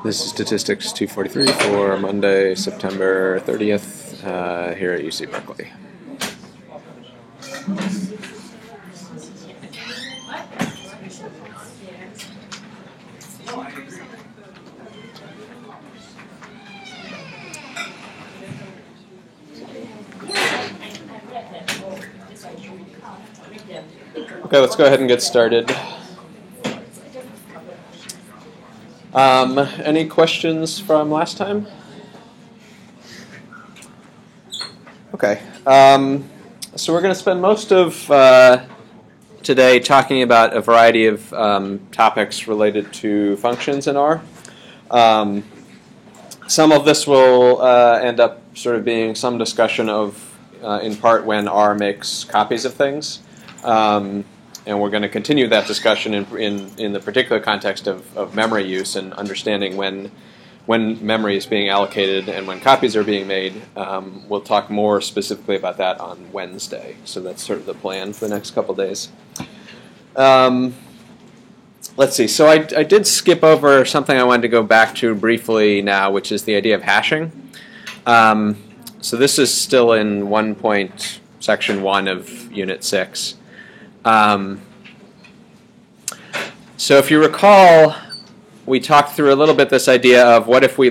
This is Statistics 243 for Monday, September 30th, here at UC Berkeley. Okay, let's go ahead and get started. Any questions from last time? Okay, so we're going to spend most of today talking about a variety of topics related to functions in R. Some of this will end up sort of being some discussion of, in part, when R makes copies of things. And we're going to continue that discussion in the particular context of memory use and understanding when memory is being allocated and when copies are being made. We'll talk more specifically about that on Wednesday. So that's sort of the plan for the next couple days. Let's see. So I did skip over something I wanted to go back to briefly now, which is the idea of hashing. So this is still in section 1 of Unit 6. So if you recall, we talked through a little bit this idea of what if we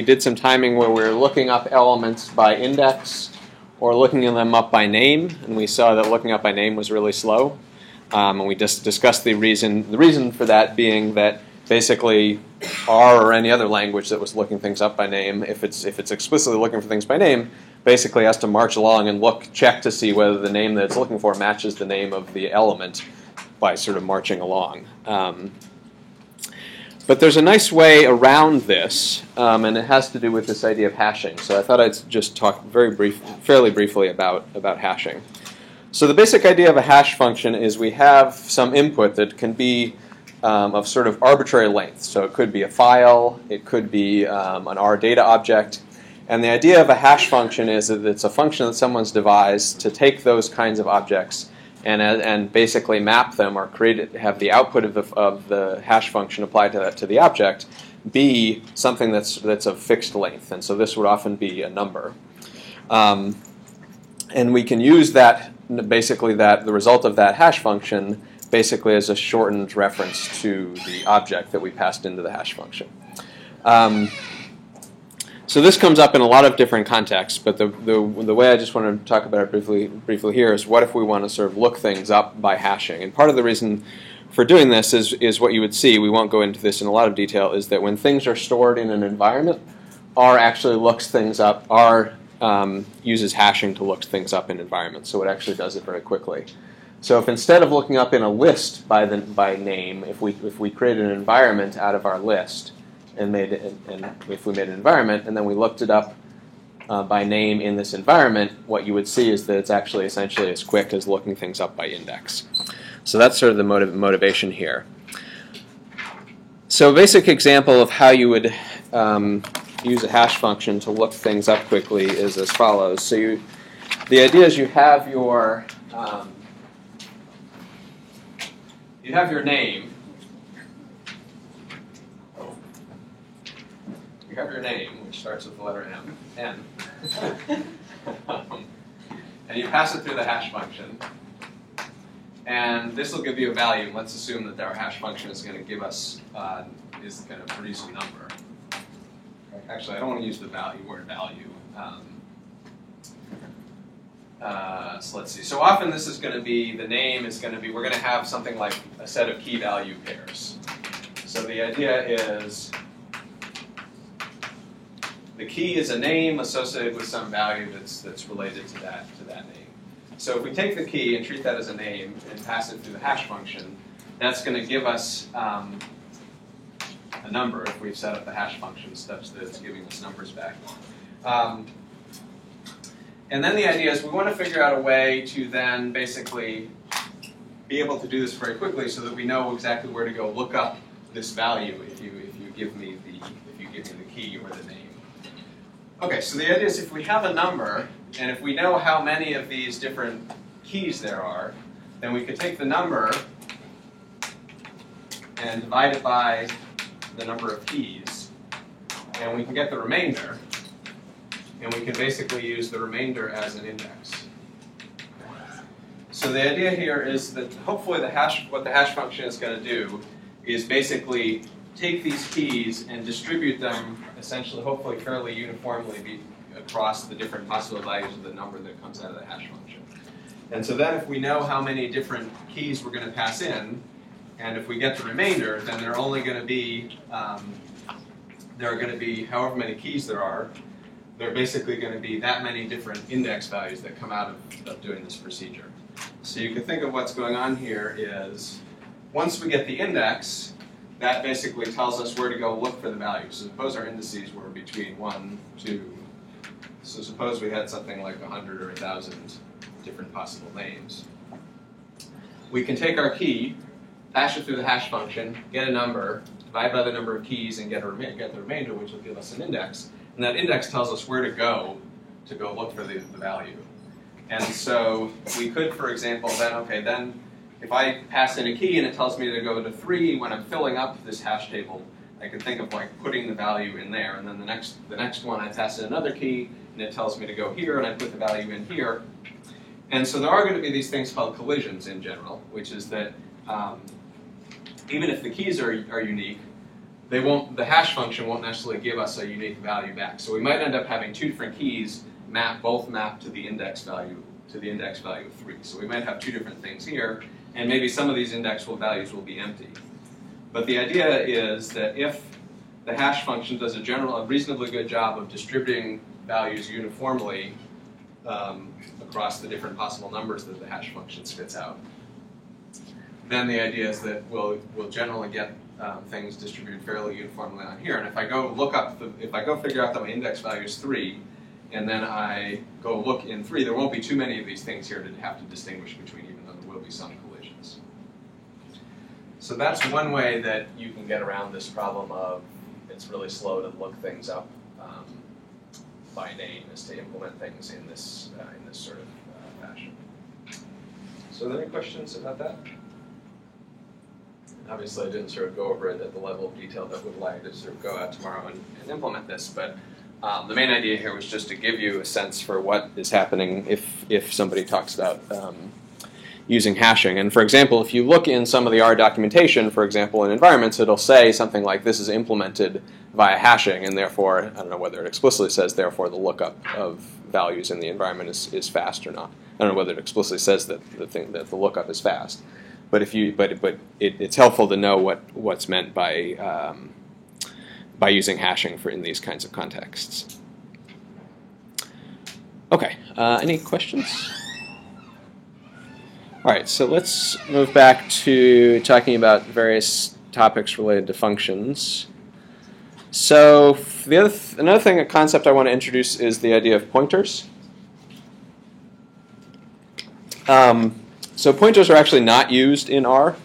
did some timing where we were looking up elements by index or looking them up by name, and we saw that looking up by name was really slow. And we just discussed the reason for that being that basically R or any other language that was looking things up by name, if it's explicitly looking for things by name, basically has to march along and check to see whether the name that it's looking for matches the name of the element by sort of marching along. But there's a nice way around this, and it has to do with this idea of hashing. So I thought I'd just talk fairly briefly about hashing. So the basic idea of a hash function is we have some input that can be of sort of arbitrary length. So it could be a file, it could be an R data object. And the idea of a hash function is that it's a function that someone's devised to take those kinds of objects and basically map them or have the output of the hash function applied to the object be something that's of fixed length. And so this would often be a number. And we can use that, basically the result of that hash function basically as a shortened reference to the object that we passed into the hash function. So this comes up in a lot of different contexts, but the way I just want to talk about it briefly here is what if we want to sort of look things up by hashing? And part of the reason for doing this is what you would see, we won't go into this in a lot of detail, is that when things are stored in an environment, R actually looks things up. R uses hashing to look things up in environments, so it actually does it very quickly. So if instead of looking up in a list by name, if we created an environment out of our list, and if we made an environment and then we looked it up by name in this environment, what you would see is that it's actually essentially as quick as looking things up by index. So that's sort of the motivation here. So a basic example of how you would use a hash function to look things up quickly is as follows. So the idea is you have your name. You have your name, which starts with the letter N. And you pass it through the hash function. And this will give you a value. Let's assume that our hash function is going to give us, is going to produce a number. Actually, I don't want to use the word value. So let's see. So often this is going to be, the name is going to be, we're going to have something like a set of key value pairs. So the idea is, the key is a name associated with some value that's related to that name. So if we take the key and treat that as a name and pass it through the hash function, that's going to give us a number if we've set up the hash function such that it's giving us numbers back. And then the idea is we want to figure out a way to then basically be able to do this very quickly so that we know exactly where to go look up this value if you give me the key or the name. Okay, so the idea is if we have a number, and if we know how many of these different keys there are, then we could take the number and divide it by the number of keys, and we can get the remainder, and we can basically use the remainder as an index. So the idea here is that hopefully what the hash function is going to do is basically take these keys and distribute them essentially, hopefully fairly uniformly across the different possible values of the number that comes out of the hash function. And so then if we know how many different keys we're going to pass in, and if we get the remainder, then there are only going to be, however many keys there are basically going to be that many different index values that come out of doing this procedure. So you can think of what's going on here is, once we get the index, that basically tells us where to go look for the values. So suppose our indices were between 1, 2, so suppose we had something like 100 or 1,000 different possible names. We can take our key, pass it through the hash function, get a number, divide by the number of keys, and get the remainder, which will give us an index. And that index tells us where to go look for the value. And so we could, for example, then if I pass in a key and it tells me to go to 3, when I'm filling up this hash table, I can think of like putting the value in there. And then the next one I pass in another key and it tells me to go here and I put the value in here. And so there are going to be these things called collisions in general, which is that even if the keys are unique, the hash function won't necessarily give us a unique value back. So we might end up having two different keys both map to the index value of 3. So we might have two different things here, and maybe some of these index values will be empty. But the idea is that if the hash function does a reasonably good job of distributing values uniformly across the different possible numbers that the hash function spits out, then the idea is that we'll generally get things distributed fairly uniformly on here. And if I go figure out that my index value is 3, and then I go look in 3, there won't be too many of these things here to have to distinguish between, even though there will be some collisions. So that's one way that you can get around this problem of it's really slow to look things up by name, is to implement things in this sort of fashion. So are there any questions about that? Obviously, I didn't sort of go over it at the level of detail that would allow you to sort of go out tomorrow and implement this, but the main idea here was just to give you a sense for what is happening if somebody talks about using hashing. And for example, if you look in some of the R documentation, for example, in environments, it'll say something like this is implemented via hashing, and therefore, I don't know whether it explicitly says, therefore the lookup of values in the environment is fast or not. I don't know whether it explicitly says that the lookup is fast. But it's helpful to know what's meant by using hashing in these kinds of contexts. Okay, any questions? All right, so let's move back to talking about various topics related to functions. So another concept I want to introduce is the idea of pointers. So pointers are actually not used in R,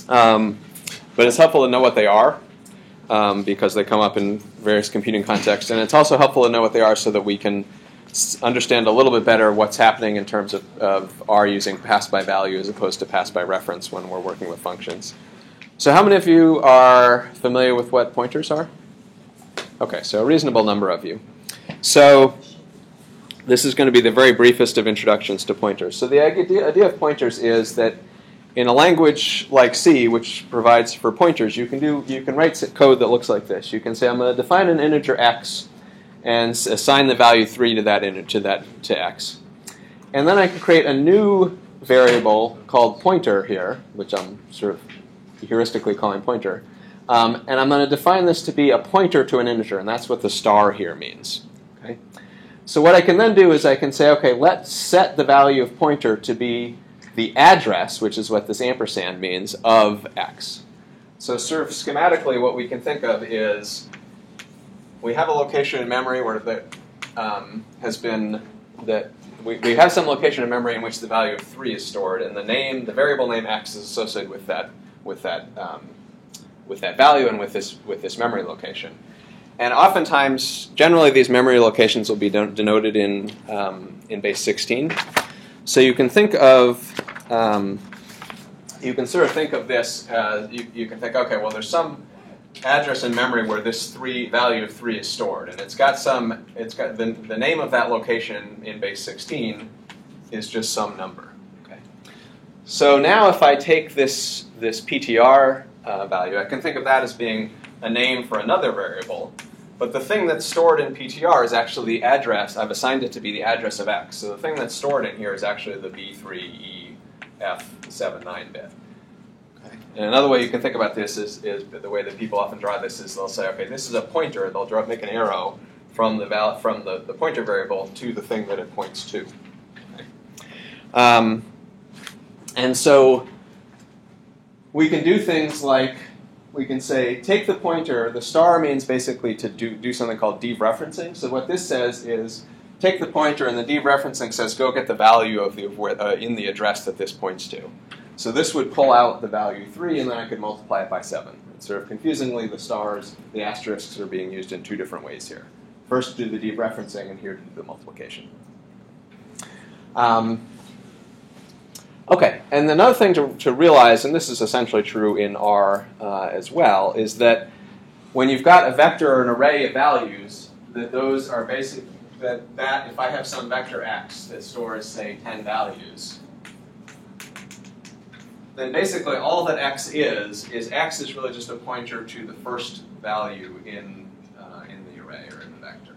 but it's helpful to know what they are because they come up in various computing contexts. And it's also helpful to know what they are so that we can understand a little bit better what's happening in terms of R using pass by value as opposed to pass by reference when we're working with functions. So how many of you are familiar with what pointers are? Okay, so a reasonable number of you. So this is going to be the very briefest of introductions to pointers. So the idea of pointers is that in a language like C, which provides for pointers, you can write code that looks like this. You can say, I'm going to define an integer x and assign the value 3 to x. And then I can create a new variable called pointer here, which I'm sort of heuristically calling pointer. And I'm going to define this to be a pointer to an integer, and that's what the star here means. Okay? So what I can then do is I can say, okay, let's set the value of pointer to be the address, which is what this ampersand means, of x. So sort of schematically what we can think of is we have a location in memory where we have some location in memory in which the value of 3 is stored, and the variable name x is associated with that value and with this memory location. And oftentimes, generally, these memory locations will be denoted in base 16. So you can think of you can sort of think of this as, you can think, okay, well, there's some address in memory where this value of 3 is stored, and it's got the name of that location in base 16 is just some number. Okay. So now if I take this PTR value, I can think of that as being a name for another variable, but the thing that's stored in PTR is actually the address. I've assigned it to be the address of X. So the thing that's stored in here is actually the B3EF79 bit. Okay. And another way you can think about this is the way that people often draw this is they'll say, okay, this is a pointer. They'll make an arrow from the pointer variable to the thing that it points to. Okay. And so we can do things like, we can say, take the pointer. The star means basically to do something called dereferencing. So what this says is, take the pointer, and the dereferencing says, go get the value of in the address that this points to. So this would pull out the value 3, and then I could multiply it by 7. And sort of confusingly, the asterisks are being used in 2 different ways here. First to do the dereferencing, and here to do the multiplication. Okay, and another thing to realize, and this is essentially true in R as well, is that when you've got a vector or an array of values, that those are basic, that if I have some vector x that stores, say, 10 values, then basically all that x is x is really just a pointer to the first value in the array or in the vector.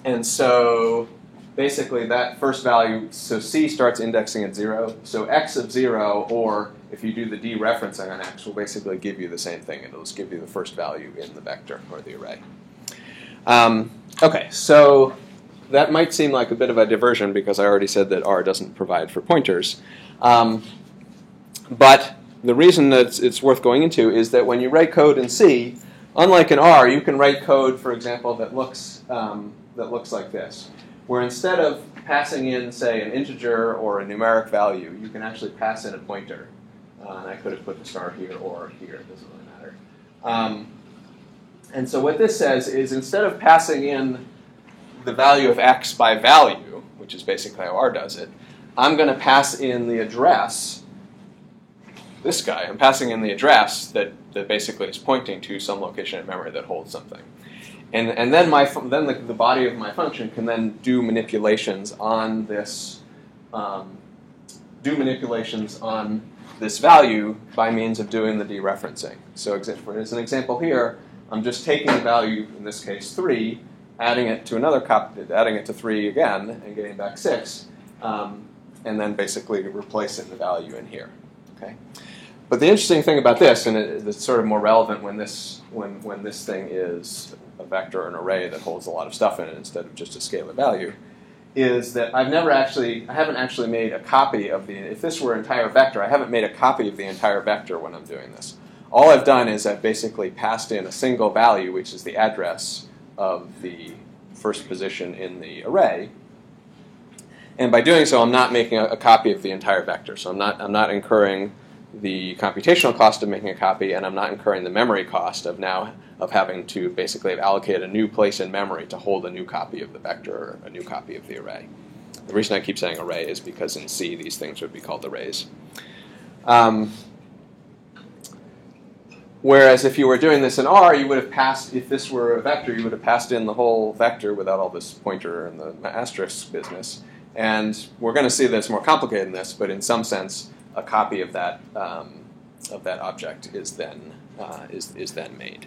And so basically that first value, so C starts indexing at 0. So x of 0, or if you do the dereferencing on x, will basically give you the same thing. It'll just give you the first value in the vector or the array. Okay, so that might seem like a bit of a diversion because I already said that R doesn't provide for pointers. But the reason that it's worth going into is that when you write code in C, unlike in R, you can write code, for example, that looks like this, where instead of passing in, say, an integer or a numeric value, you can actually pass in a pointer. And I could have put the star here or here. It doesn't really matter. And so what this says is instead of passing in the value of x by value, which is basically how R does it, I'm going to pass in the address, this guy. I'm passing in the address that basically is pointing to some location in memory that holds something. And then the body of my function can then do manipulations on this value by means of doing the dereferencing. So as an example here, I'm just taking the value, in this case 3, adding it to another copy, adding it to 3 again, and getting back 6, and then basically replacing the value in here. Okay. But the interesting thing about this, and it's sort of more relevant when this thing is a vector or an array that holds a lot of stuff in it instead of just a scalar value, is that I haven't actually made a copy of if this were an entire vector, I haven't made a copy of the entire vector when I'm doing this. All I've done is I've basically passed in a single value, which is the address of the first position in the array. And by doing so, I'm not making a copy of the entire vector. So I'm not incurring the computational cost of making a copy, and I'm not incurring the memory cost of having to basically allocate a new place in memory to hold a new copy of the vector or a new copy of the array. The reason I keep saying array is because in C these things would be called arrays. Whereas if you were doing this in R, you would have passed, if this were a vector, you would have passed in the whole vector without all this pointer and the asterisk business. And we're going to see that it's more complicated than this, but in some sense, a copy of that object is then made.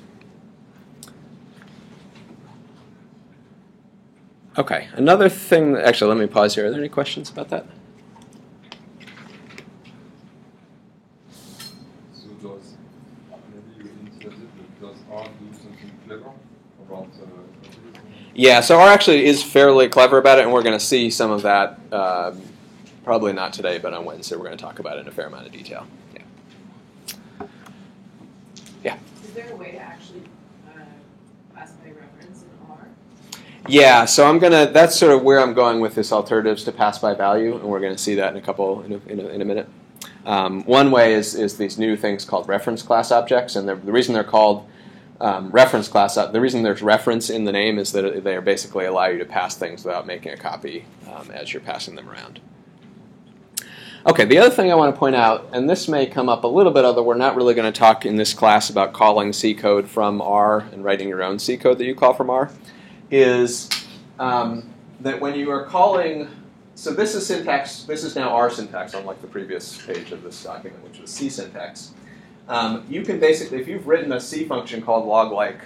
Okay, another thing. Actually, let me pause here. Are there any questions about that? So does R do something clever about? Yeah, so R actually is fairly clever about it, and we're going to see some of that. Probably not today, but on Wednesday we're going to talk about it in a fair amount of detail. Yeah. Yeah. Is there a way to actually pass by reference in R? Yeah, so that's sort of where I'm going with this alternatives to pass by value, and we're going to see that in a minute. One way is these new things called reference class objects, and the reason they're called reference class, the reason there's reference in the name is that they basically allow you to pass things without making a copy as you're passing them around. Okay, the other thing I want to point out, and this may come up a little bit, although we're not really going to talk in this class about calling C code from R and writing your own C code that you call from R, is that when you are calling, so this is syntax, this is now R syntax, unlike the previous page of this document, which was C syntax. You can basically, if you've written a C function called loglike,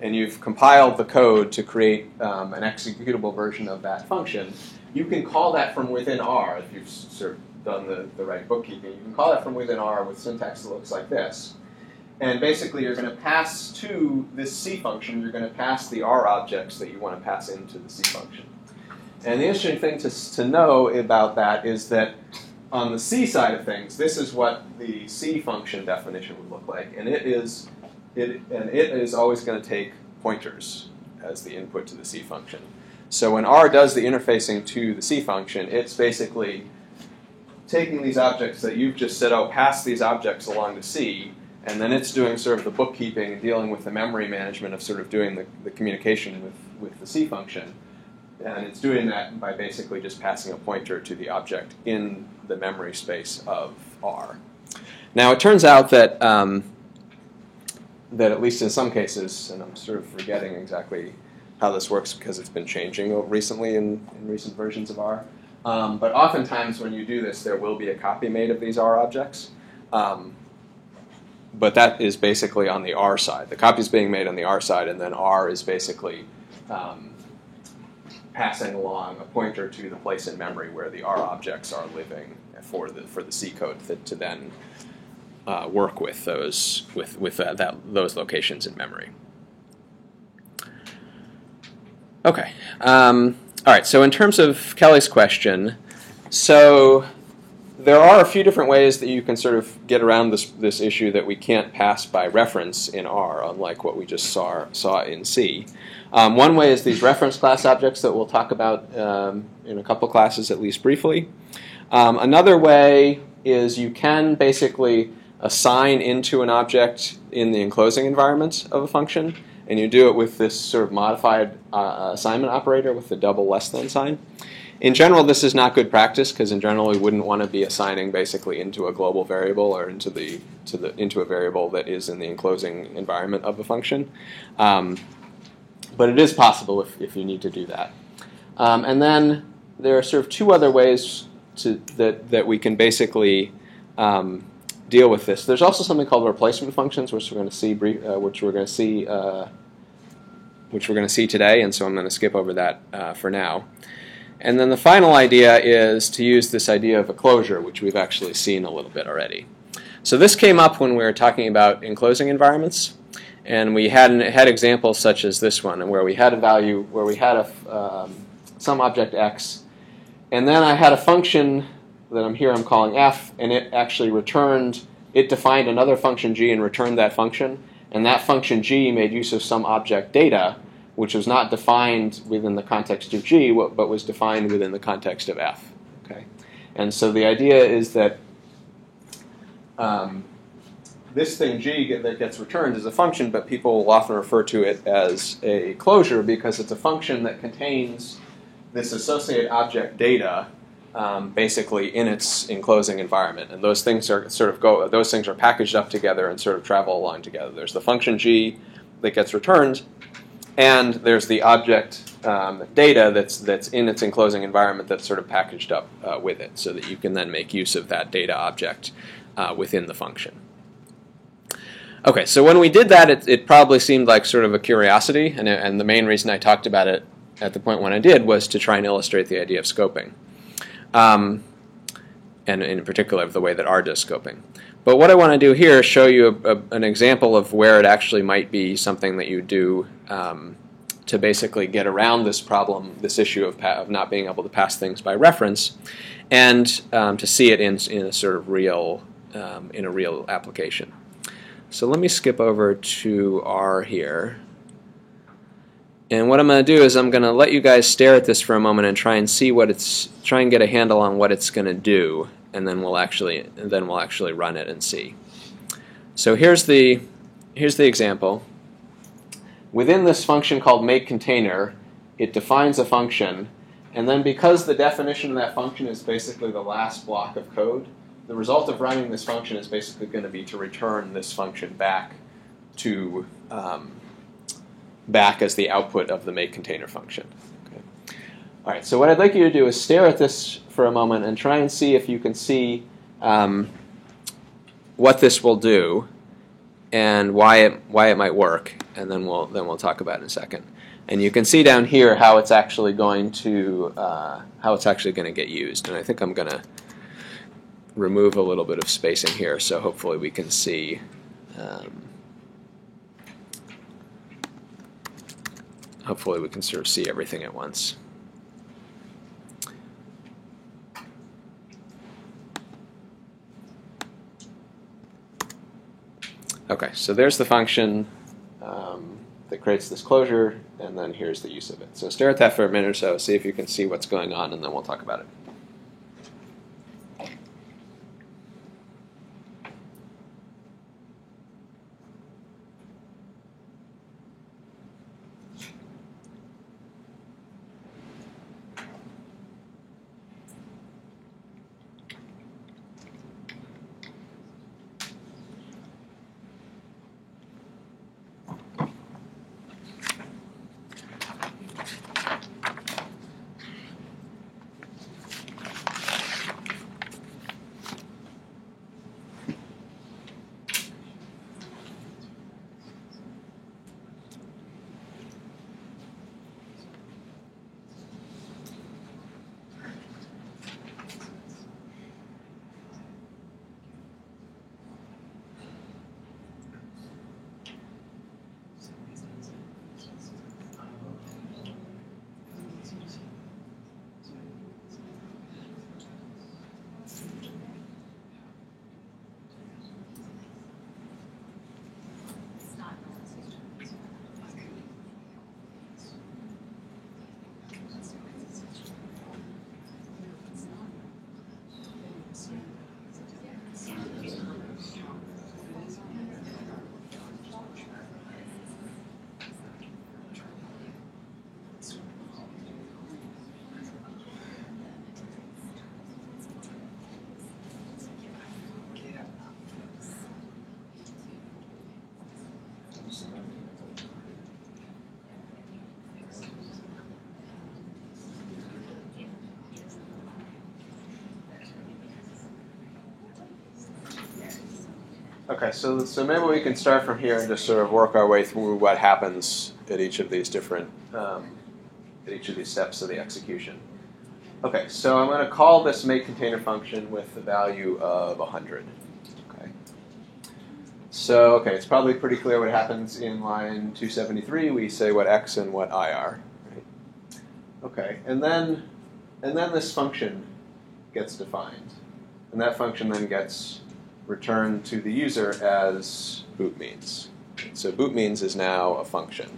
and you've compiled the code to create an executable version of that function, you can call that from within R if you've sort of done the right bookkeeping. You can call that from within R with syntax that looks like this. And basically you're going to pass to this C function, you're going to pass the R objects that you want to pass into the C function. And the interesting thing to know about that is that on the C side of things, this is what the C function definition would look like. And it is always going to take pointers as the input to the C function. So when R does the interfacing to the C function, it's basically taking these objects that you've just said, oh, pass these objects along to C, and then it's doing sort of the bookkeeping and dealing with the memory management of sort of doing the communication with the C function. And it's doing that by basically just passing a pointer to the object in the memory space of R. Now it turns out that that at least in some cases, and I'm sort of forgetting exactly how this works because it's been changing recently in recent versions of R, but oftentimes when you do this, there will be a copy made of these R objects. But that is basically on the R side. The copy is being made on the R side, and then R is basically passing along a pointer to the place in memory where the R objects are living for the C code to then work with those those locations in memory. Okay. All right. So in terms of Kelly's question, so there are a few different ways that you can sort of get around this issue that we can't pass by reference in R, unlike what we just saw in C. One way is these reference class objects that we'll talk about in a couple classes, at least briefly. Another way is you can basically assign into an object in the enclosing environment of a function, and you do it with this sort of modified assignment operator with the double less than sign. In general, this is not good practice because in general we wouldn't want to be assigning basically into a global variable or into a variable that is in the enclosing environment of a function. But it is possible if you need to do that. And then there are sort of two other ways that we can basically deal with this. There's also something called replacement functions, which we're going to see today, and so I'm going to skip over that for now. And then the final idea is to use this idea of a closure, which we've actually seen a little bit already. So this came up when we were talking about enclosing environments, and we had examples such as this one, where we had a value, where we had some object x, and then I had a function that I'm calling f, and it actually defined another function g and returned that function, and that function g made use of some object data, which was not defined within the context of g, but was defined within the context of f. Okay, and so the idea is that this thing g that gets returned is a function, but people will often refer to it as a closure because it's a function that contains this associated object data basically in its enclosing environment, and those things are packaged up together and sort of travel along together. There's the function g that gets returned, and there's the object data that's in its enclosing environment that's sort of packaged up with it, so that you can then make use of that data object within the function. Okay, so when we did that, it probably seemed like sort of a curiosity, and the main reason I talked about it at the point when I did was to try and illustrate the idea of scoping, and in particular of the way that R does scoping. But what I want to do here is show you an example of where it actually might be something that you do to basically get around this problem, this issue of not being able to pass things by reference, and to see it in a sort of real application. So let me skip over to R here. And what I'm going to do is I'm going to let you guys stare at this for a moment and try and get a handle on what it's going to do, and then we'll actually run it and see. So here's the example. Within this function called makeContainer, it defines a function, And then because the definition of that function is basically the last block of code, the result of running this function is basically going to be to return this function back to back as the output of the make container function. Okay. All right. So what I'd like you to do is stare at this for a moment and try and see if you can see what this will do and why it might work, and then we'll talk about it in a second. And you can see down here how it's actually going to get used. And I think I'm going to remove a little bit of spacing here, so hopefully we can see. Hopefully we can sort of see everything at once. Okay, so there's the function that creates this closure, and then here's the use of it. So stare at that for a minute or so, see if you can see what's going on, and then we'll talk about it. Okay, so maybe we can start from here and just sort of work our way through what happens at each of these different, at each of these steps of the execution. Okay, so I'm going to call this make container function with the value of 100. Okay. So, okay, it's probably pretty clear what happens in line 273. We say what x and what I are. Right? Okay, and then this function gets defined, and that function then gets returned to the user as boot means. So boot means is now a function.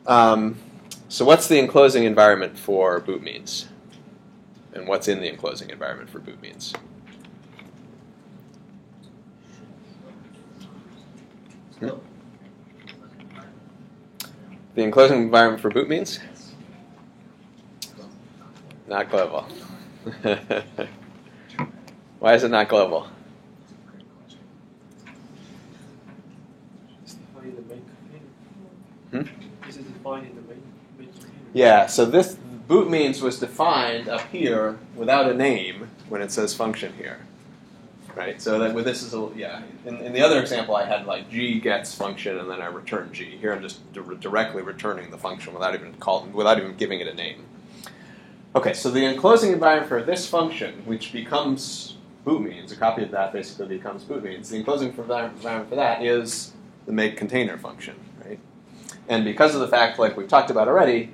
So what's the enclosing environment for boot means? And what's in the enclosing environment for boot means? The enclosing environment for boot means? Not global. Why is it not global? It's defined in the main container. Is it defined in the main container? Yeah, so this boot means was defined up here without a name when it says function here. Right? So that with this is in the other example I had like g gets function and then I return g. Here I'm just directly returning the function without even giving it a name. Okay, so the enclosing environment for this function, which becomes boot means, a copy of that basically becomes boot means. The enclosing environment for that is the make container function, right? And because of the fact, like we've talked about already,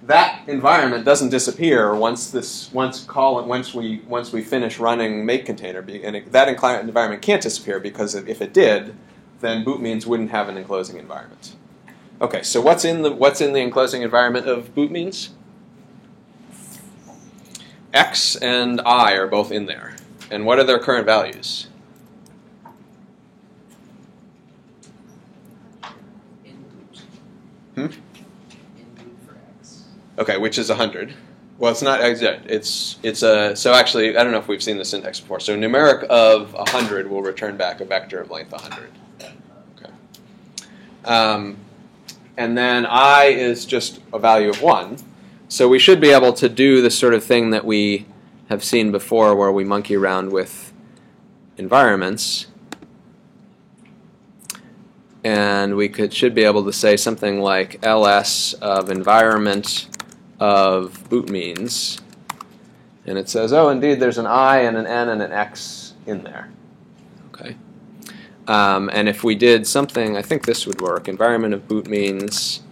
that environment doesn't disappear once we finish running make container, and that environment can't disappear because if it did, then boot means wouldn't have an enclosing environment. Okay, so what's in the enclosing environment of boot means? X and I are both in there. And what are their current values? In boot. In boot for X. Okay, which is 100. Well, it's not exact. It's a so actually I don't know if we've seen this index before. So numeric of 100 will return back a vector of length 100. Okay. And then I is just a value of 1. So we should be able to do the sort of thing that we have seen before, where we monkey around with environments, and we should be able to say something like ls of environment of boot means, and it says, oh, indeed, there's an I and an N and an X in there. Okay, and if we did something, I think this would work. Environment of boot means.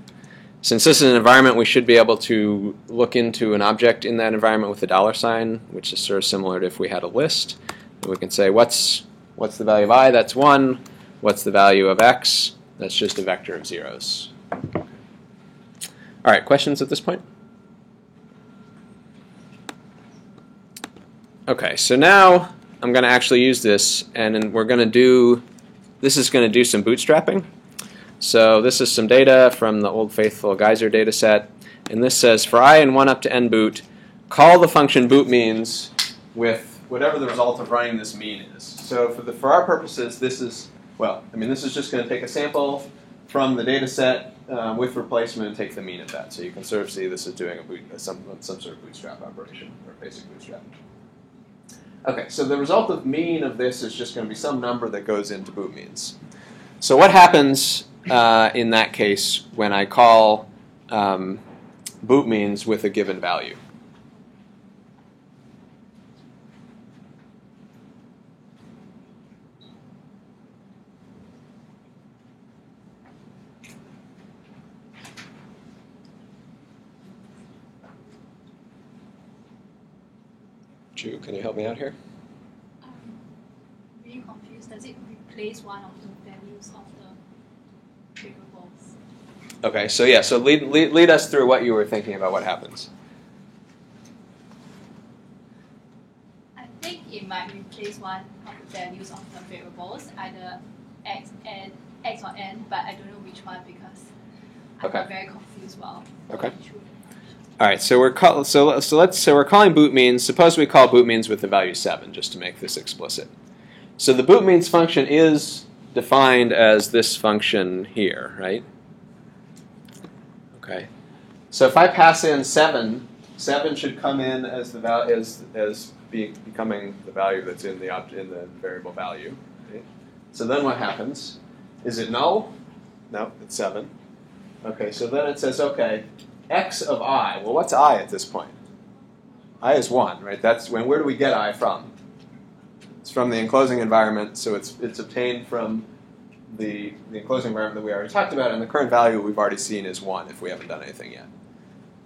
Since this is an environment, we should be able to look into an object in that environment with a $sign, which is sort of similar to if we had a list. And we can say, what's the value of I? That's 1. What's the value of X? That's just a vector of zeros. All right, questions at this point? Okay, so now I'm going to actually use this, and we're going to do, this is going to do some bootstrapping. So this is some data from the old faithful Geyser data set, and this says for I in 1 up to n boot, call the function boot means with whatever the result of running this mean is. So for our purposes, this is, well, I mean, this is just going to take a sample from the data set with replacement and take the mean of that. So you can sort of see this is doing some sort of bootstrap operation, or basic bootstrap. Okay, so the result of mean of this is just going to be some number that goes into boot means. So what happens in that case when I call boot means with a given value? Ju, can you help me out here? Really confused. Does it replace one of the values of the variables? Okay, so yeah, so lead us through what you were thinking about what happens. I think it might replace one of the values of the variables, either x or n, but I don't know which one because I got very confused while going through the. All right, so we're calling boot means. Suppose we call boot means with the value 7, just to make this explicit. So the boot means function is defined as this function here, right? Okay. So if I pass in 7, 7 should come in as the becoming the value that's in the variable value. Right? So then what happens? Is it null? No, it's 7. Okay, so then it says, okay, x of I. Well, what's I at this point? I is 1, right? That's where do we get I from? It's from the enclosing environment, so it's obtained from the enclosing environment that we already talked about, and the current value we've already seen is 1 if we haven't done anything yet.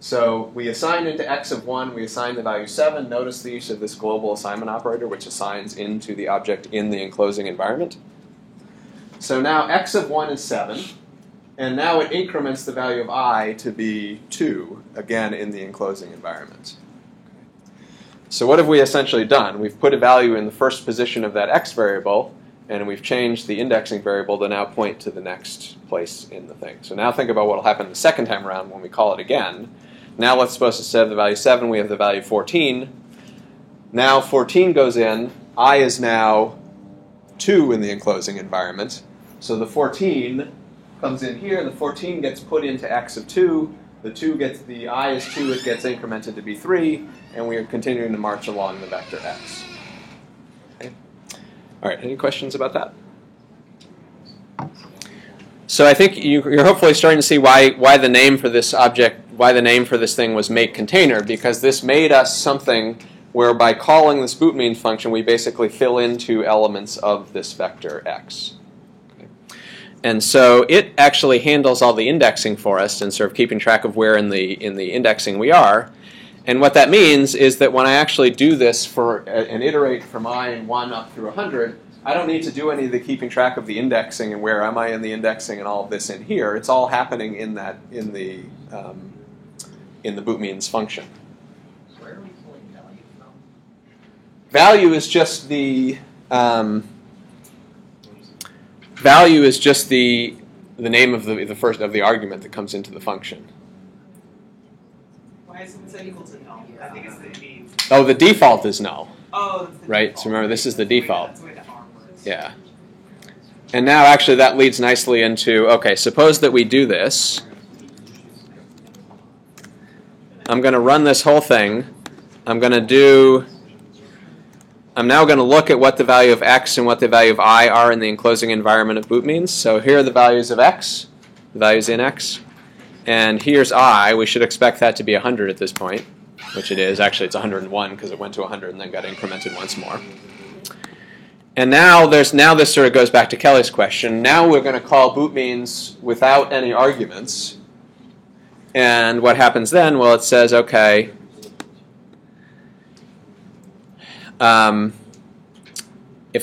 So we assign into x of 1, we assign the value 7. Notice the use of this global assignment operator, which assigns into the object in the enclosing environment. So now x of 1 is 7. And now it increments the value of I to be 2, again in the enclosing environment. So what have we essentially done? We've put a value in the first position of that x variable, and we've changed the indexing variable to now point to the next place in the thing. So now think about what will happen the second time around when we call it again. Now let's suppose instead of the value 7, we have the value 14. Now 14 goes in. I is now 2 in the enclosing environment. So the 14 comes in here, the 14 gets put into x of 2, the I is 2, it gets incremented to be 3, and we are continuing to march along the vector x. Okay. All right, any questions about that? So I think you're hopefully starting to see why the name for this object, why the name for this thing was make container, because this made us something where by calling this boot means function, we basically fill into elements of this vector x. And so it actually handles all the indexing for us and sort of keeping track of where in the indexing we are. And what that means is that when I actually do this and iterate from I in 1 up through 100, I don't need to do any of the keeping track of the indexing and where am I in the indexing and all of this in here. It's all happening in the boot means function. So where are we pulling value from? Value is just the value is just the name of the first of the argument that comes into the function. I assume it's equal to null. I think it's the mean. Oh, the default is null. Oh, that's the Right, default. so remember, this is the default. That's the way the R works. Yeah. And now actually that leads nicely into, okay, suppose that we do this. I'm going to run this whole thing. I'm now going to look at what the value of x and what the value of I are in the enclosing environment of boot means. So here are the values of x, the values in x. And here's I. We should expect that to be 100 at this point, which it is. Actually, it's 101 because it went to 100 and then got incremented once more. And now this sort of goes back to Kelly's question. Now we're going to call boot means without any arguments. And what happens then? Well, it says, okay, if I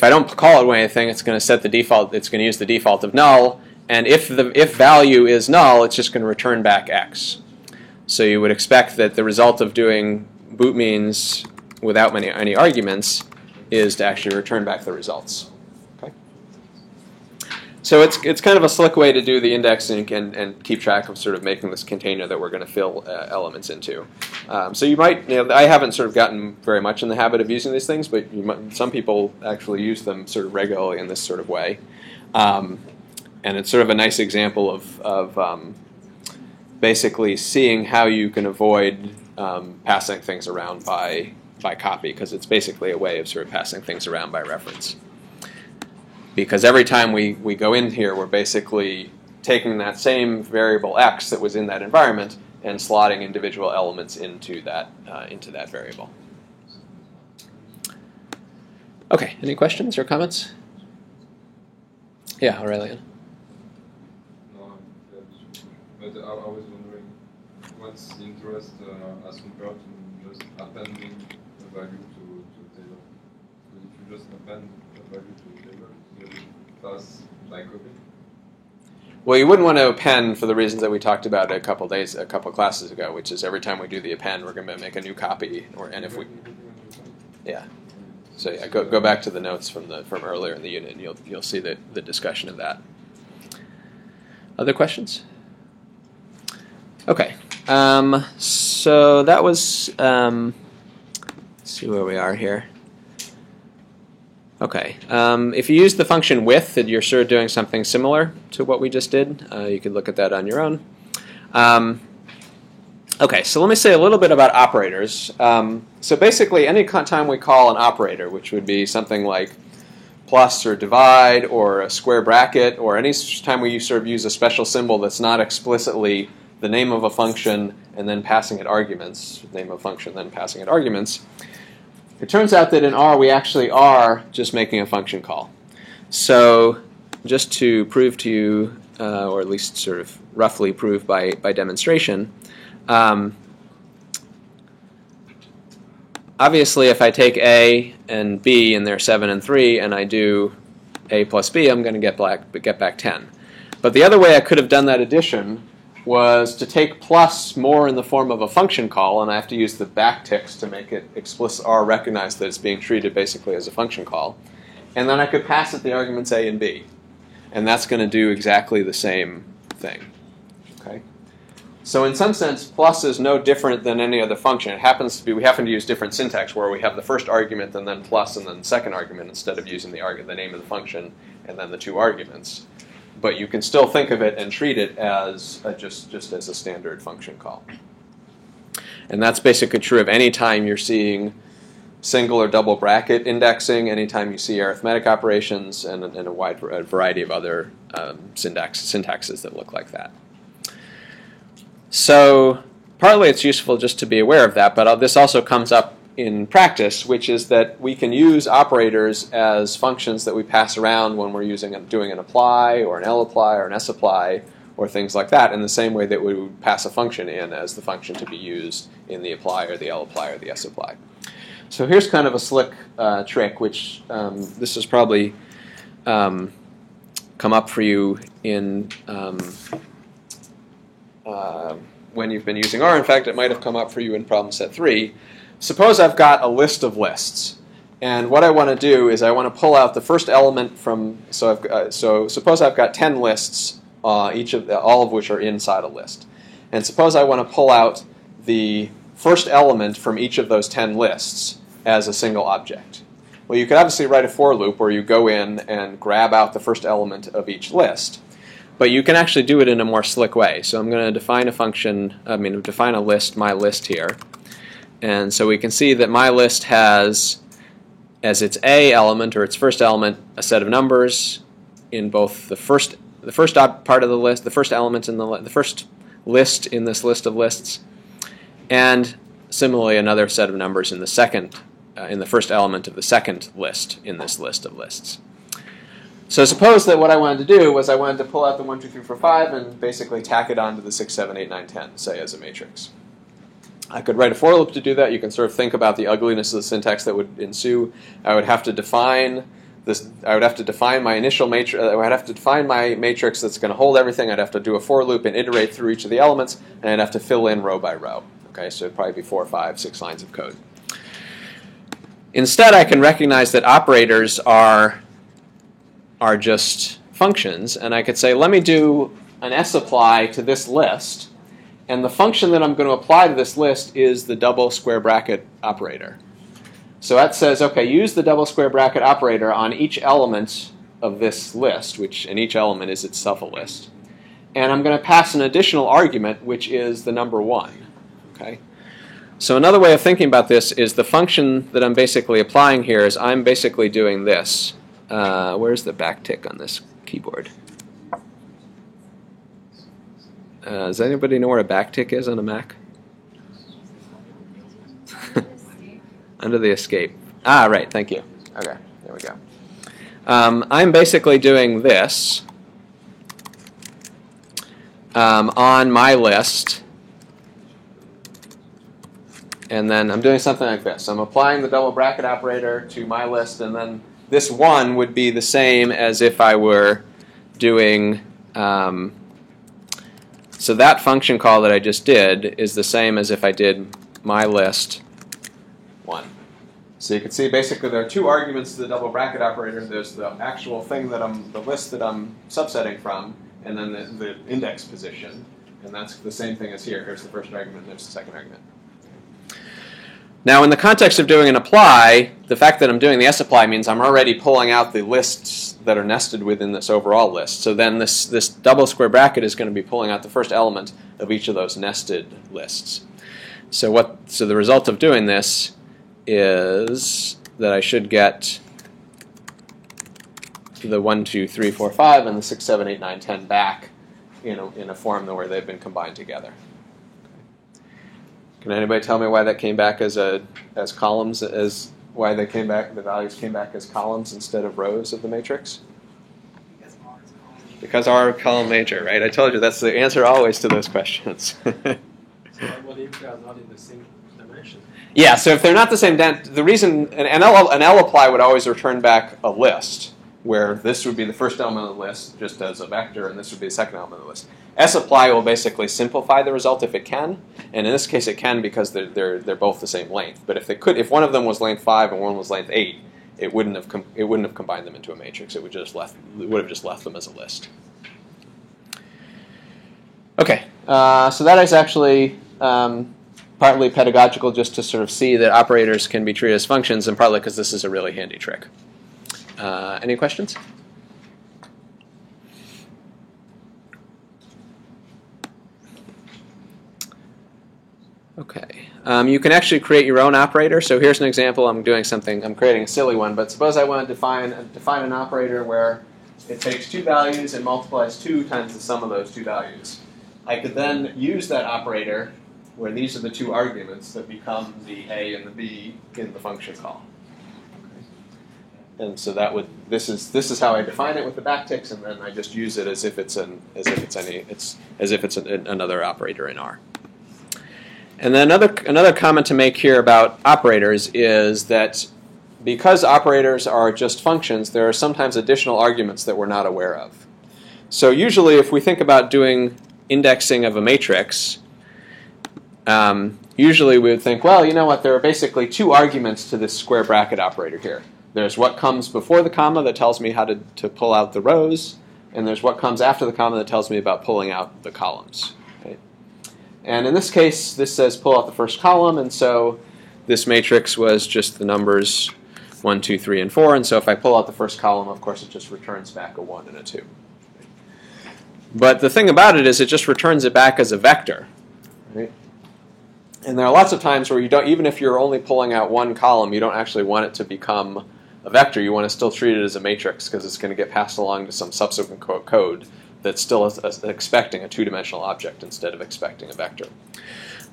don't call it with anything, it's going to set the default. It's going to use the default of null. And if value is null, it's just going to return back x. So you would expect that the result of doing boot means without any arguments is to actually return back the results. Okay. So it's kind of a slick way to do the indexing and keep track of sort of making this container that we're going to fill elements into. So you might, I haven't sort of gotten very much in the habit of using these things, but some people actually use them sort of regularly in this sort of way. And it's sort of a nice example of basically seeing how you can avoid passing things around by copy, because it's basically a way of sort of passing things around by reference. Because every time we go in here, we're basically taking that same variable x that was in that environment and slotting individual elements into that variable. Okay, any questions or comments? Yeah, Aurelian. No, but I was wondering, what's the interest as compared to just appending the value to the table? Because if you just append the value to the table, you pass by copy. Well, you wouldn't want to append for the reasons that we talked about a couple classes ago, which is every time we do the append, we're going to make a new copy, and if we, yeah. So yeah, go back to the notes from earlier in the unit, and you'll see the discussion of that. Other questions? Okay. So that was. Let's see where we are here. Okay. If you use the function with, you're sort of doing something similar to what we just did. You could look at that on your own. Okay, so let me say a little bit about operators. So basically, any time we call an operator, which would be something like plus or divide or a square bracket, or any time we sort of use a special symbol that's not explicitly the name of a function and then passing it arguments, name of a function, then passing it arguments, it turns out that in R we actually are just making a function call. So just to prove to you, or at least sort of roughly prove by demonstration, obviously if I take A and B and they're 7 and 3 and I do A plus B, I'm going to get back 10. But the other way I could have done that addition was to take plus more in the form of a function call, and I have to use the backticks to make it explicit R recognize that it's being treated basically as a function call. And then I could pass it the arguments A and B. And that's going to do exactly the same thing. Okay? So in some sense, plus is no different than any other function. It happens to be, we happen to use different syntax where we have the first argument and then plus and then the second argument instead of using the name of the function and then the two arguments. But you can still think of it and treat it as just as a standard function call. And that's basically true of any time you're seeing single or double bracket indexing, anytime you see arithmetic operations, and a wide variety of other syntaxes that look like that. So partly it's useful just to be aware of that, but this also comes up in practice, which is that we can use operators as functions that we pass around when we're doing an apply or an lapply or an sapply or things like that, in the same way that we would pass a function in as the function to be used in the apply or the lapply or the sapply. So here's kind of a slick trick, which this has probably come up for you in when you've been using R. In fact, it might have come up for you in problem set 3. Suppose I've got a list of lists, and what I want to do is I want to pull out the first element from. So suppose I've got 10 lists, all of which are inside a list, and suppose I want to pull out the first element from each of those 10 lists as a single object? Well, you could obviously write a for loop where you go in and grab out the first element of each list. But you can actually do it in a more slick way. So I'm going to define a function, define a list, my list here. And so we can see that my list has, as its A element, or its first element, a set of numbers in both the first part of the list, the first element in the first list in this list of lists, and similarly another set of numbers in the second, in the first element of the second list in this list of lists. So suppose that what I wanted to do was I wanted to pull out the 1, 2, 3, 4, 5 and basically tack it onto the 6, 7, 8, 9, 10, say, as a matrix. I could write a for loop to do that. You can sort of think about the ugliness of the syntax that would ensue. I would have to define this. I would have to define my initial matrix. I would have to define my matrix that's going to hold everything. I'd have to do a for loop and iterate through each of the elements, and I'd have to fill in row by row. Okay, so it'd probably be 4, 5, 6 lines of code. Instead, I can recognize that operators are just functions, and I could say, let me do an sapply to this list. And the function that I'm going to apply to this list is the double square bracket operator. So that says, okay, use the double square bracket operator on each element of this list, and each element is itself a list. And I'm going to pass an additional argument, which is the number 1. Okay? So another way of thinking about this is the function that I'm basically applying here is I'm basically doing this. Where's the backtick on this keyboard? Does anybody know where a backtick is on a Mac? Under the escape. Ah, right, thank you. Okay, there we go. I'm basically doing this on my list, and then I'm doing something like this. I'm applying the double bracket operator to my list, and then this 1 would be the same as if I were doing... So that function call that I just did is the same as if I did my list 1. So you can see basically there are 2 arguments to the double bracket operator. There's the actual thing that the list that I'm subsetting from, and then the index position. And that's the same thing as here. Here's the first argument, there's the second argument. Now in the context of doing an apply, the fact that I'm doing the sapply means I'm already pulling out the lists that are nested within this overall list. So then this double square bracket is going to be pulling out the first element of each of those nested lists. So the result of doing this is that I should get the 1, 2, 3, 4, 5 and the 6, 7, 8, 9, 10 back in a form where they've been combined together. Can anybody tell me why that came back as columns, why the values came back as columns instead of rows of the matrix? Because R is column major, right? I told you that's the answer always to those questions. So what if they are not in the same dimension? Yeah, so if they're not the same, the reason an lapply would always return back a list, where this would be the first element of the list, just as a vector, and this would be the second element of the list. sapply will basically simplify the result if it can, and in this case it can because they're both the same length. But if one of them was length 5 and one was length 8, it wouldn't have combined them into a matrix. It would have just left them as a list. Okay, so that is actually partly pedagogical, just to sort of see that operators can be treated as functions, and partly because this is a really handy trick. Any questions? Okay. You can actually create your own operator. So here's an example. I'm creating a silly one, but suppose I want to define an operator where it takes 2 values and multiplies 2 times the sum of those 2 values. I could then use that operator where these are the 2 arguments that become the A and the B in the function call. And so this is how I define it with the backticks, and then I just use it as if it's another operator in R. And then another comment to make here about operators is that because operators are just functions, there are sometimes additional arguments that we're not aware of. So usually if we think about doing indexing of a matrix, usually we would think, well, you know what, there are basically 2 arguments to this square bracket operator here. There's what comes before the comma that tells me how to pull out the rows, and there's what comes after the comma that tells me about pulling out the columns. Okay? And in this case, this says pull out the first column, and so this matrix was just the numbers 1, 2, 3, and 4. And so if I pull out the first column, of course, it just returns back a 1 and a 2. But the thing about it is it just returns it back as a vector. Right? And there are lots of times where you don't, even if you're only pulling out one column, you don't actually want it to become a vector. You want to still treat it as a matrix because it's going to get passed along to some subsequent code that's still expecting a two-dimensional object instead of expecting a vector.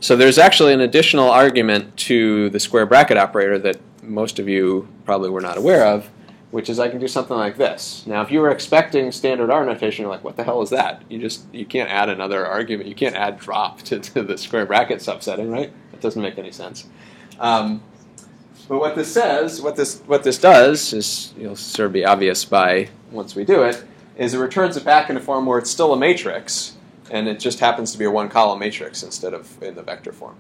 So there's actually an additional argument to the square bracket operator that most of you probably were not aware of, which is I can do something like this. Now, if you were expecting standard R notation, you're like, what the hell is that? You can't add another argument. You can't add drop to the square bracket subsetting, right? That doesn't make any sense. But what this says, what this does, is you'll sort of be obvious by once we do it, is it returns it back in a form where it's still a matrix, and it just happens to be a one-column matrix instead of in the vector form.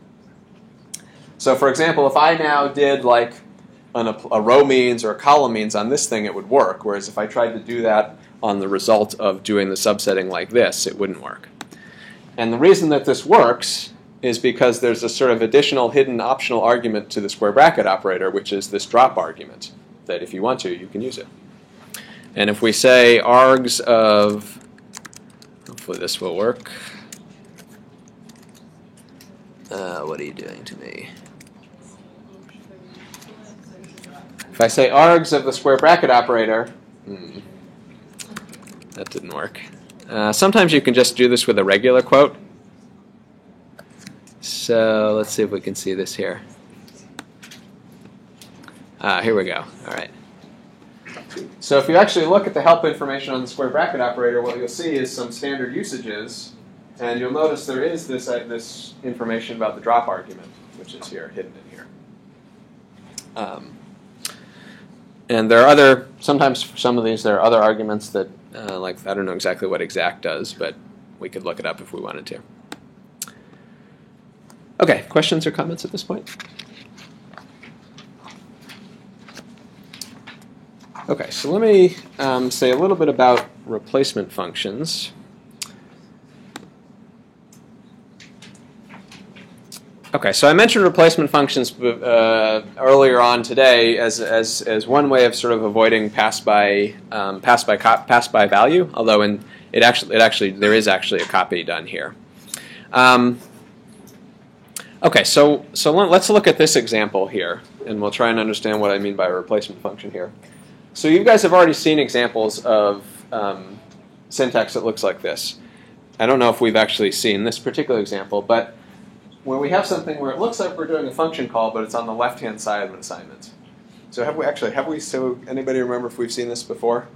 So, for example, if I now did like a row means or a column means on this thing, it would work. Whereas if I tried to do that on the result of doing the subsetting like this, it wouldn't work. And the reason that this works is because there's a sort of additional hidden optional argument to the square bracket operator, which is this drop argument, that if you want to, you can use it. And if we say args of, hopefully this will work. What are you doing to me? If I say args of the square bracket operator, that didn't work. Sometimes you can just do this with a regular quote. So let's see if we can see this here. Here we go. All right. So if you actually look at the help information on the square bracket operator, what you'll see is some standard usages, and you'll notice there is this information about the drop argument, which is here, hidden in here. And there are sometimes for some of these, there are other arguments that, like, I don't know exactly what exact does, but we could look it up if we wanted to. Okay, questions or comments at this point? Okay, so let me say a little bit about replacement functions. Okay, so I mentioned replacement functions earlier on today as one way of sort of avoiding pass by value. Although there is actually a copy done here. Okay, so let's look at this example here, and we'll try and understand what I mean by a replacement function here. So you guys have already seen examples of syntax that looks like this. I don't know if we've actually seen this particular example, but when we have something where it looks like we're doing a function call, but it's on the left-hand side of an assignment. So so anybody remember if we've seen this before?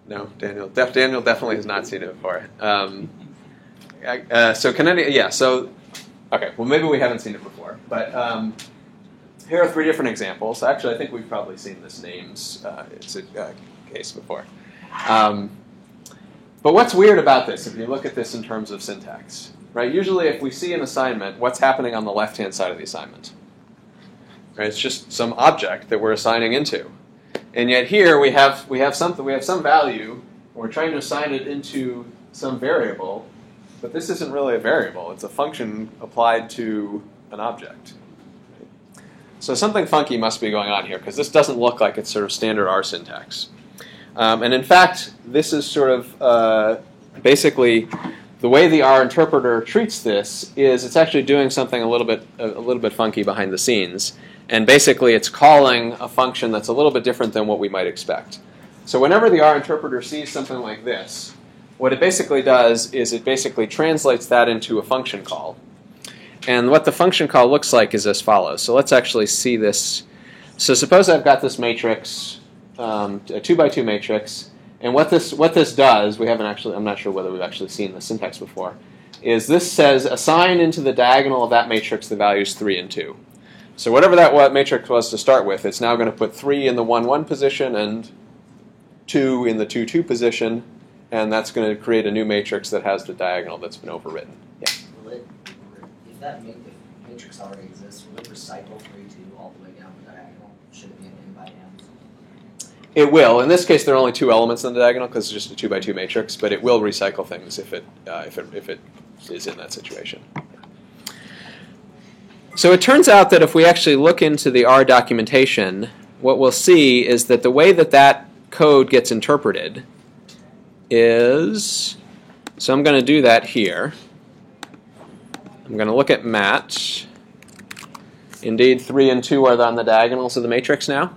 No, Daniel definitely has not seen it before. Okay, well maybe we haven't seen it before, but here are 3 different examples. Actually, I think we've probably seen this names case before. But what's weird about this, if you look at this in terms of syntax, right? Usually if we see an assignment, what's happening on the left-hand side of the assignment? Right? It's just some object that we're assigning into. And yet here we have some value, we're trying to assign it into some variable, but this isn't really a variable. It's a function applied to an object. Right? So something funky must be going on here, because this doesn't look like it's sort of standard R syntax. And in fact, this is sort of basically the way the R interpreter treats this is it's actually doing something a little bit funky behind the scenes. And basically, it's calling a function that's a little bit different than what we might expect. So whenever the R interpreter sees something like this, what it basically does is it basically translates that into a function call. And what the function call looks like is as follows. So let's actually see this. So suppose I've got this matrix, a 2x2 matrix, and what this does, I'm not sure whether we've actually seen the syntax before, is this says assign into the diagonal of that matrix the values 3 and 2. So whatever that matrix was to start with, it's now going to put 3 in the 1,1 position and 2 in the 2,2 position, and that's going to create a new matrix that has the diagonal that's been overwritten. Yeah. If that matrix already exists, will it recycle 3, 2 all the way down the diagonal? Should it be an n by n? It will. In this case, there are only 2 elements in the diagonal because it's just a 2 by 2 matrix, but it will recycle things if it is in that situation. So it turns out that if we actually look into the R documentation, what we'll see is that the way that that code gets interpreted is, so I'm going to do that here. I'm going to look at mat. Indeed, 3 and 2 are on the diagonals of the matrix now.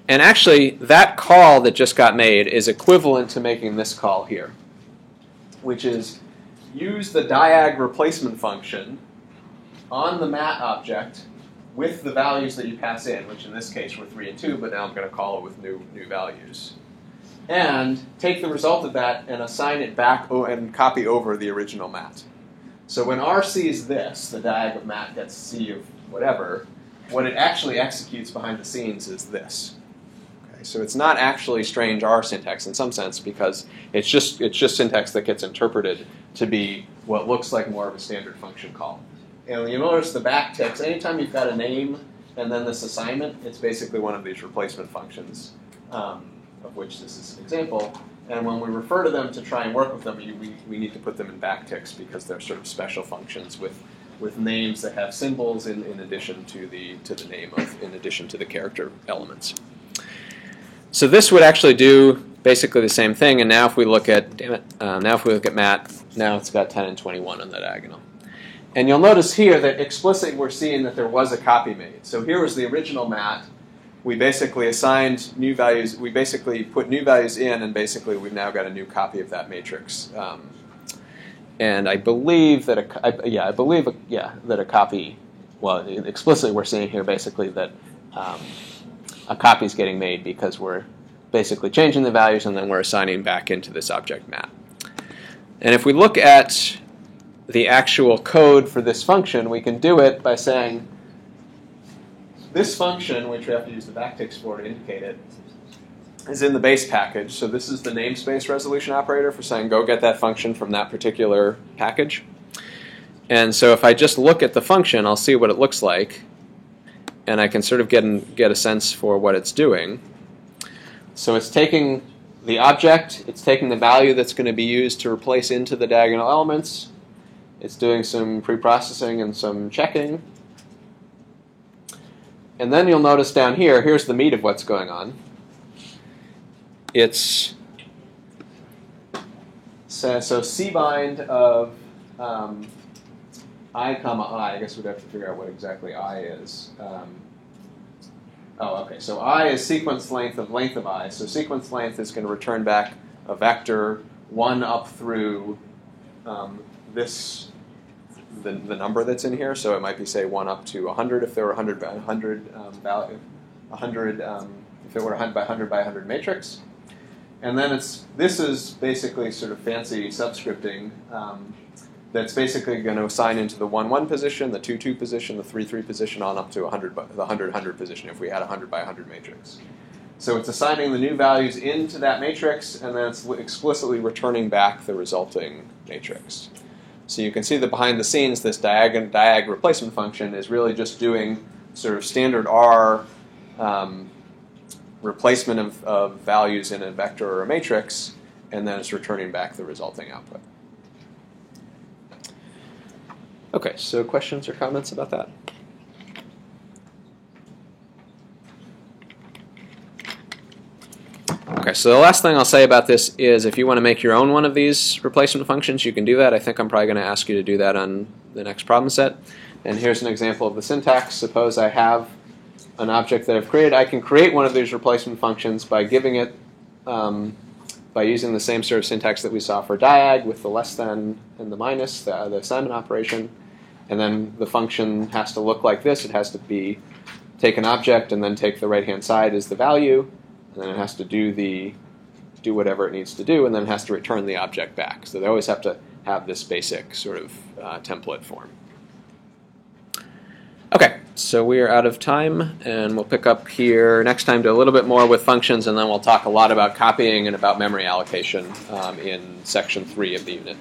And actually, that call that just got made is equivalent to making this call here, which is use the diag replacement function on the mat object with the values that you pass in, which in this case were 3 and 2, but now I'm going to call it with new values. And take the result of that and assign it back and copy over the original mat. So when R sees this, the diag of mat gets C of whatever, what it actually executes behind the scenes is this. Okay, so it's not actually strange R syntax in some sense because it's just syntax that gets interpreted to be what looks like more of a standard function call. And you'll notice the backticks, anytime you've got a name and then this assignment, it's basically one of these replacement functions, of which this is an example. And when we refer to them to try and work with them, we need to put them in backticks because they're sort of special functions with names that have symbols in addition to the name of, in addition to the character elements. So this would actually do basically the same thing. And now if we look at, now if we look at mat, now it's got 10 and 21 on the diagonal. And you'll notice here that explicitly we're seeing that there was a copy made. So here was the original mat. We basically assigned new values. We basically put new values in, and basically we've now got a new copy of that matrix. And I believe that that a copy. Well, explicitly we're seeing here basically that a copy is getting made because we're basically changing the values and then we're assigning back into this object mat. And if we look at the actual code for this function, we can do it by saying this function, which we have to use the backticks for to indicate it, is in the base package. So this is the namespace resolution operator for saying go get that function from that particular package. And so if I just look at the function, I'll see what it looks like, and I can sort of get a sense for what it's doing. So it's taking the object, it's taking the value that's going to be used to replace into the diagonal elements. It's doing some pre-processing and some checking. And then you'll notice down here, here's the meat of what's going on. It's so cbind of I comma I. I guess we'd have to figure out what exactly I is. Okay. So I is sequence length of I. So sequence length is going to return back a vector 1 up through the number that's in here. So it might be, say, 1 up to 100 if there were 100 by 100 value, 100 if it were a 100 by 100 by 100 matrix. And then this is basically sort of fancy subscripting that's basically going to assign into the 1, 1 position, the 2, 2 position, the 3, 3 position, on up to 100 by, the 100, 100 position if we had a 100 by 100 matrix. So it's assigning the new values into that matrix, and then it's explicitly returning back the resulting matrix. So you can see that behind the scenes, this diag replacement function is really just doing sort of standard R replacement of values in a vector or a matrix, and then it's returning back the resulting output. Okay, so questions or comments about that? Okay, so the last thing I'll say about this is if you want to make your own one of these replacement functions, you can do that. I think I'm probably going to ask you to do that on the next problem set. And here's an example of the syntax. Suppose I have an object that I've created. I can create one of these replacement functions by giving it, by using the same sort of syntax that we saw for diag with the less than and the minus, the assignment operation. And then the function has to look like this. It has to be take an object and then take the right-hand side as the value. And then it has to do whatever it needs to do, and then it has to return the object back. So they always have to have this basic sort of template form. Okay, so we are out of time, and we'll pick up here next time to a little bit more with functions, and then we'll talk a lot about copying and about memory allocation in section 3 of the unit.